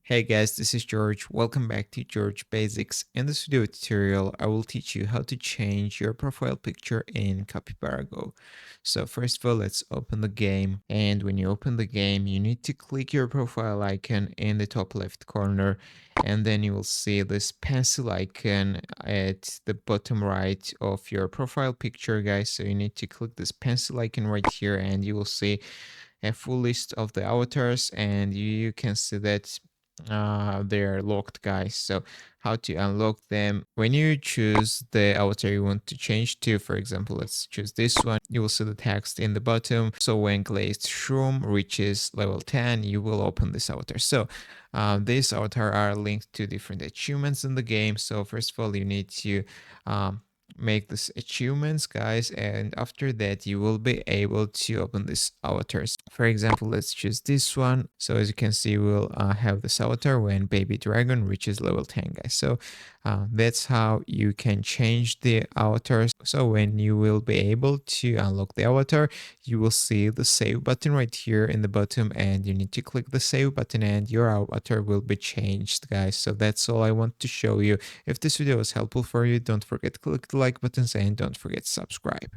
Hey guys, this is George. Welcome back to George Basics. In this video tutorial, I will teach you how to change your profile picture in Capybara Go. So first of all, let's open the game. And when you open the game, you need to click your profile icon in the top left corner. And then you will see this pencil icon at the bottom right of your profile picture, guys. So you need to click this pencil icon right here and you will see a full list of the avatars, and you can see that they're locked, guys. So how to unlock them: when you choose the avatar you want to change to, for example, let's choose this one, you will see the text in the bottom. So when glazed shroom reaches level 10, you will open this avatar. So these avatar are linked to different achievements in the game. So first of all, you need to um, make this achievements, guys, and after that you will be able to open this avatars. For example, let's choose this one. So as you can see, we'll have this avatar when baby dragon reaches level 10, guys. So that's how you can change the avatars. So when you will be able to unlock the avatar, you will see the save button right here in the bottom, and you need to click the save button and your avatar will be changed, guys. So that's all I want to show you. If this video was helpful for you, don't forget to click the like buttons and don't forget to subscribe.